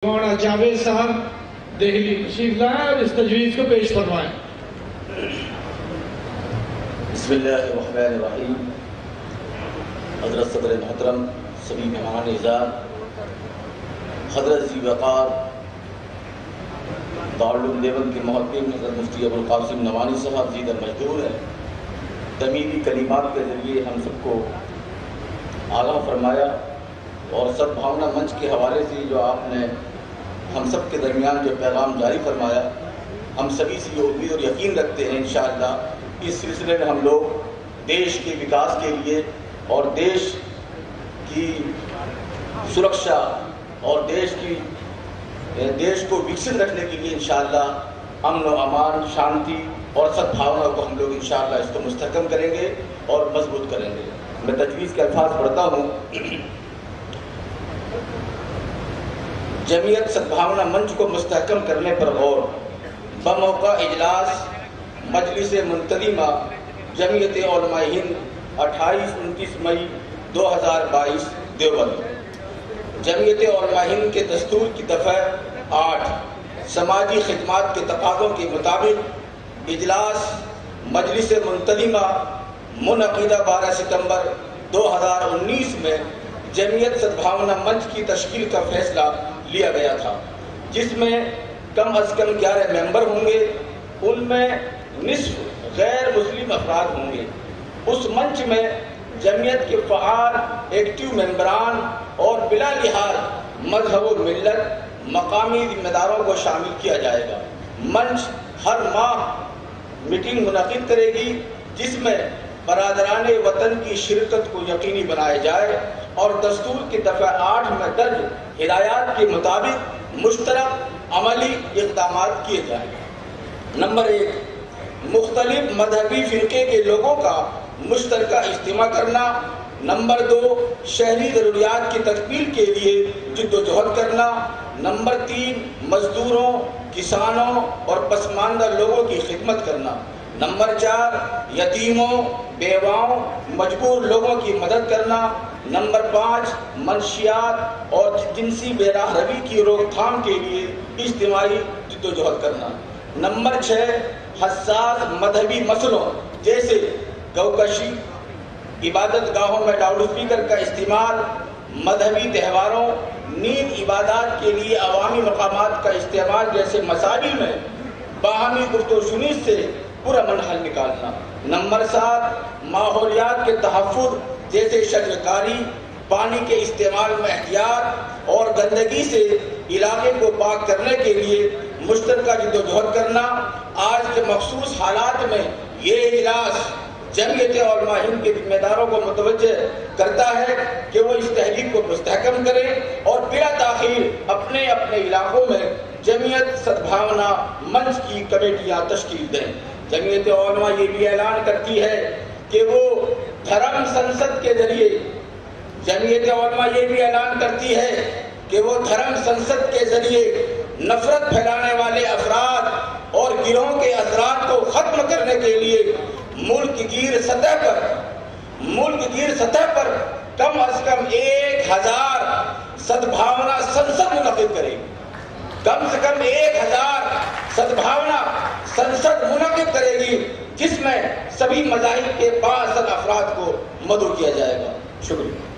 مولانا جاوید صاحب دہلی تشریف لائیں اور اس تجویز کو پیش فرمائیں۔ بسم اللہ الرحمن الرحیم۔ حضرت صدر محترم، سبھی مہمان اعزاز، حضرت ذی وقار دارالعلوم دیوبند کے محقق حضرت مفتی ابوالقاسم نعمانی صاحب جی در مجدور ہیں، تمیمی کلمات کے ذریعے ہم سب کو آگاہ فرمایا اور سد بھاونا منچ کے حوالے سے جو آپ نے ہم سب کے درمیان جو پیغام جاری فرمایا، ہم سبھی سے یہ امید اور یقین رکھتے ہیں انشاءاللہ اس سلسلے میں ہم لوگ دیش کے وکاس کے لیے اور دیش کی سرکشا اور دیش کو وکست رکھنے کے لیے انشاءاللہ امن و امان، شانتی اور سد بھاونا کو ہم لوگ انشاءاللہ اس کو مستحکم کریں گے اور مضبوط کریں گے۔ میں تجویز کے الفاظ پڑھتا ہوں۔ جمعیت سدبھاونا منچ کو مستحکم کرنے پر غور۔ بموقع اجلاس مجلس منتظمہ جمعیت علماء ہند 28-29 مئی 2022 دیوبند۔ جمعیت علماء ہند کے دستور کی دفعہ 8 سماجی خدمات کے تقاضوں کے مطابق اجلاس مجلس منتظمہ منعقدہ 12 ستمبر 2019 میں جمعیت سدبھاونا منچ کی تشکیل کا فیصلہ لیا گیا تھا، جس میں کم از کم 11 ممبر ہوں گے، ان میں نصف غیر مسلم افراد ہوں گے۔ اس منچ میں جمعیت کے فعال ایکٹیو ممبران اور بلا لحاظ مذہب و ملت مقامی ذمہ داروں کو شامل کیا جائے گا۔ منچ ہر ماہ میٹنگ منعقد کرے گی، جس میں برادران وطن کی شرکت کو یقینی بنایا جائے اور دستور کی دفعہ 8 میں درج ہدایات کے مطابق مشترک عملی اقدامات کیے جائیں۔ نمبر 1، مختلف مذہبی فرقے کے لوگوں کا مشترکہ اجتماع کرنا۔ نمبر 2، شہری ضروریات کی تکمیل کے لیے جد و جہد کرنا۔ نمبر 3، مزدوروں، کسانوں اور پسماندہ لوگوں کی خدمت کرنا۔ نمبر 4، یتیموں، بیواؤں، مجبور لوگوں کی مدد کرنا۔ نمبر 5، منشیات اور جنسی بے راہ روی کی روک تھام کے لیے اجتماعی جد و جہد کرنا۔ نمبر 6، حساس مذہبی مسئلوں جیسے گوکشی، عبادت گاہوں میں لاؤڈ اسپیکر کا استعمال، مذہبی تہواروں، نیند عبادات کے لیے عوامی مقامات کا استعمال جیسے مسائل میں باہمی گفت و شنید سے پرامن حل نکالنا۔ نمبر 7، ماحولیات کے تحفظ جیسے شجرکاری، پانی کے استعمال میں احتیاط اور گندگی سے علاقے کو پاک کرنے کے لیے مشترکہ جد و جہد کرنا۔ آج کے مخصوص حالات میں یہ اجلاس جمعیت علماء ہند کے ذمہ داروں کو متوجہ کرتا ہے کہ وہ اس تحریک کو مستحکم کریں اور بلا تاخیر اپنے اپنے علاقوں میں جمعیت سدبھاونا منچ کی کمیٹیاں تشکیل دیں۔ جمعیت علماء یہ بھی اعلان کرتی ہے کہ وہ دھرم سنسد کے ذریعے نفرت پھیلانے والے افراد اور گروہوں کے اثرات کو ختم کرنے کے لیے ملک گیر سطح پر کم از کم 1000 سدبھاونا سنسد منعقد کرے گی۔ کم سے کم 1000 سدبھاونا سنسد منعقد کرے گی، جس میں سبھی مذاہب کے 62 افراد کو مدعو کیا جائے گا۔ شکریہ۔